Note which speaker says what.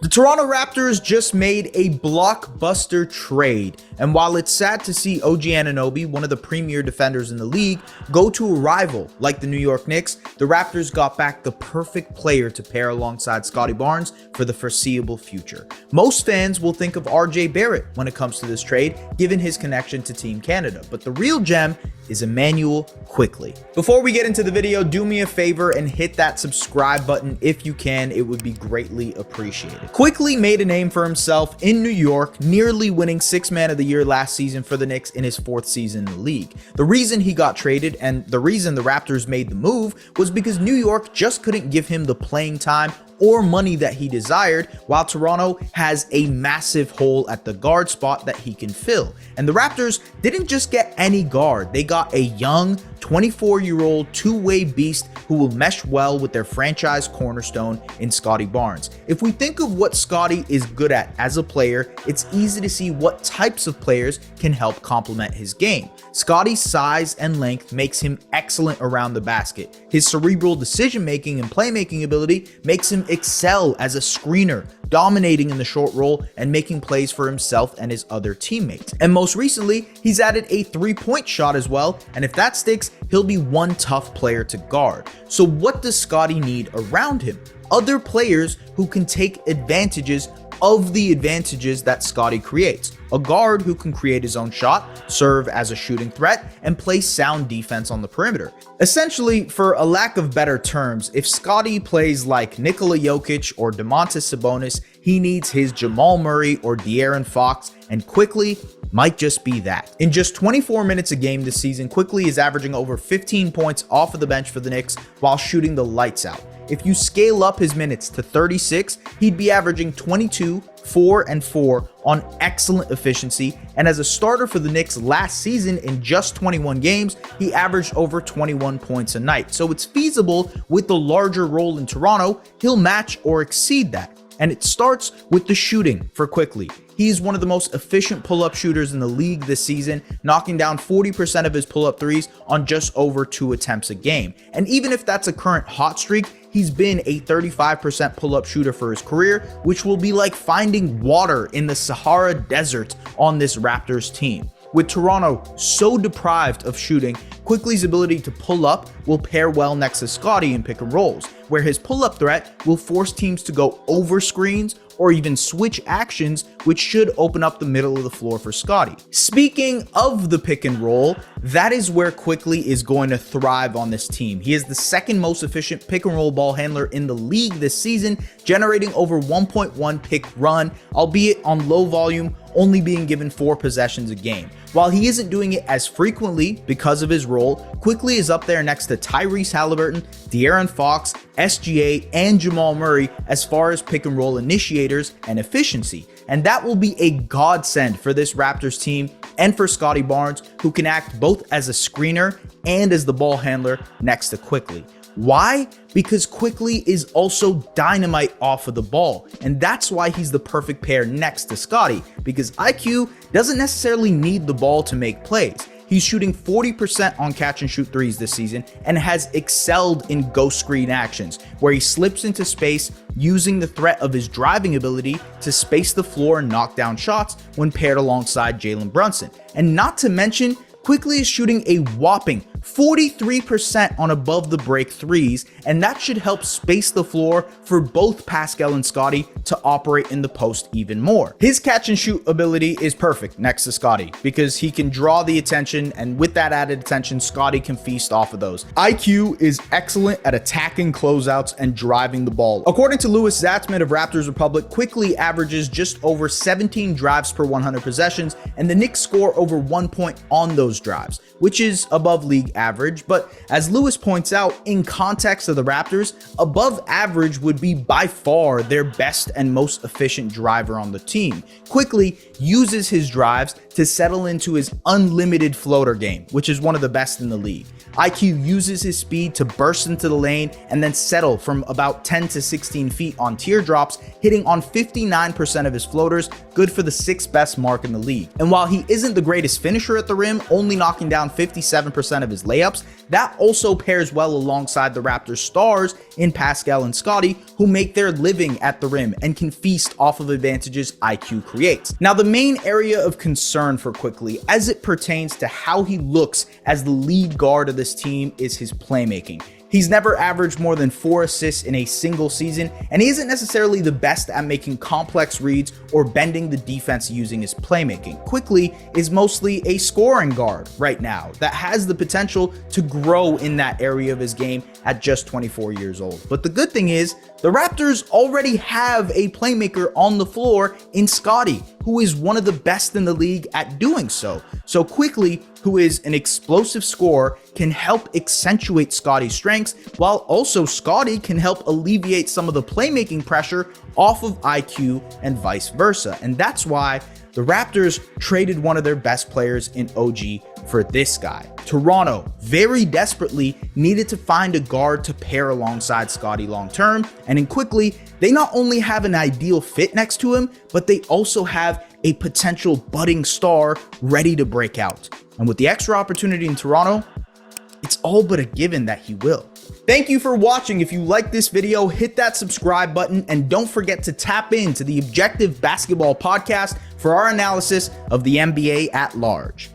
Speaker 1: The Toronto Raptors just made a blockbuster trade, and while it's sad to see OG Anunoby, one of the premier defenders in the league, go to a rival like the New York Knicks, the Raptors got back the perfect player to pair alongside Scottie Barnes for the foreseeable future. Most fans will think of RJ Barrett when it comes to this trade, given his connection to Team Canada, but the real gem is Immanuel Quickley. Before we get into the video, do me a favor and hit that subscribe button if you can. It would be greatly appreciated. Quickley made a name for himself in New York, nearly winning Sixth Man of the Year last season for the Knicks in his 4th season in the league. The reason he got traded and the reason the Raptors made the move was because New York just couldn't give him the playing time or money that he desired, while Toronto has a massive hole at the guard spot that he can fill. And the Raptors didn't just get any guard, they got a young 24-year-old two-way beast who will mesh well with their franchise cornerstone in Scottie Barnes. If we think of what Scottie is good at as a player, it's easy to see what types of players can help complement his game. Scottie's size and length makes him excellent around the basket. His cerebral decision-making and playmaking ability makes him excel as a screener, dominating in the short roll and making plays for himself and his other teammates. And most recently, he's added a three-point shot as well, and if that sticks, he'll be one tough player to guard. So what does Scottie need around him? Other players who can take advantages of the advantages that Scottie creates. A guard who can create his own shot, serve as a shooting threat, and play sound defense on the perimeter. Essentially, for a lack of better terms, if Scottie plays like Nikola Jokic or Domantas Sabonis, he needs his Jamal Murray or De'Aaron Fox, and Quickley might just be that. In just 24 minutes a game this season, Quickley is averaging over 15 points off of the bench for the Knicks while shooting the lights out. If you scale up his minutes to 36, he'd be averaging 22, 4, and 4 on excellent efficiency, and as a starter for the Knicks last season in just 21 games, he averaged over 21 points a night. So it's feasible with the larger role in Toronto, he'll match or exceed that. And it starts with the shooting for Quickley. He's one of the most efficient pull-up shooters in the league this season, knocking down 40% of his pull-up threes on just over 2 attempts a game. And even if that's a current hot streak, he's been a 35% pull-up shooter for his career, which will be like finding water in the Sahara Desert on this Raptors team. With Toronto so deprived of shooting, Quickley's ability to pull up will pair well next to Scottie in pick and rolls, where his pull-up threat will force teams to go over screens or even switch actions, which should open up the middle of the floor for Scottie. Speaking of the pick and roll, that is where Quickley is going to thrive on this team. He is the second most efficient pick and roll ball handler in the league this season, generating over 1.1 pick run, albeit on low volume, only being given 4 possessions a game. While he isn't doing it as frequently because of his role, Quickley is up there next to Tyrese Halliburton, De'Aaron Fox, SGA, and Jamal Murray as far as pick and roll initiators and efficiency. And that will be a godsend for this Raptors team and for Scottie Barnes, who can act both as a screener and as the ball handler next to Quickley. Why? Because Quickley is also dynamite off of the ball, and that's why he's the perfect pair next to Scottie, because IQ doesn't necessarily need the ball to make plays. He's shooting 40% on catch and shoot threes this season and has excelled in ghost screen actions, where he slips into space using the threat of his driving ability to space the floor and knock down shots when paired alongside Jalen Brunson. And not to mention, Quickley is shooting a whopping 43% on above the break threes, and that should help space the floor for both Pascal and Scottie to operate in the post even more. His catch and shoot ability is perfect next to Scottie because he can draw the attention, and with that added attention, Scottie can feast off of those. IQ is excellent at attacking closeouts and driving the ball. According to Louis Zatzman of Raptors Republic, Quickley averages just over 17 drives per 100 possessions, and the Knicks score over 1 point on those drives, which is above league average. But as Lewis points out, in context of the Raptors, above average would be by far their best and most efficient driver on the team. Quickley uses his drives to settle into his unlimited floater game, which is one of the best in the league. IQ uses his speed to burst into the lane and then settle from about 10 to 16 feet on teardrops, hitting on 59% of his floaters, good for the 6th best mark in the league. And while he isn't the greatest finisher at the rim, only knocking down 57% of his layups. That also pairs well alongside the Raptors stars in Pascal and Scottie, who make their living at the rim and can feast off of advantages IQ creates. Now, the main area of concern for Quickley as it pertains to how he looks as the lead guard of this team is his playmaking. He's never averaged more than 4 assists in a single season, and he isn't necessarily the best at making complex reads or bending the defense using his playmaking. Quickley is mostly a scoring guard right now that has the potential to grow in that area of his game at just 24 years old. But the good thing is, the Raptors already have a playmaker on the floor in Scottie, who is one of the best in the league at doing so. So Quickley, who is an explosive scorer, can help accentuate Scottie's strengths, while also Scottie can help alleviate some of the playmaking pressure off of IQ and vice versa. And that's why the Raptors traded one of their best players in OG for this guy. Toronto very desperately needed to find a guard to pair alongside Scottie long term, and in Quickley, they not only have an ideal fit next to him, but they also have a potential budding star ready to break out. And with the extra opportunity in Toronto, it's all but a given that he will. Thank you for watching. If you like this video, hit that subscribe button and don't forget to tap into the Objective Basketball Podcast for our analysis of the NBA at large.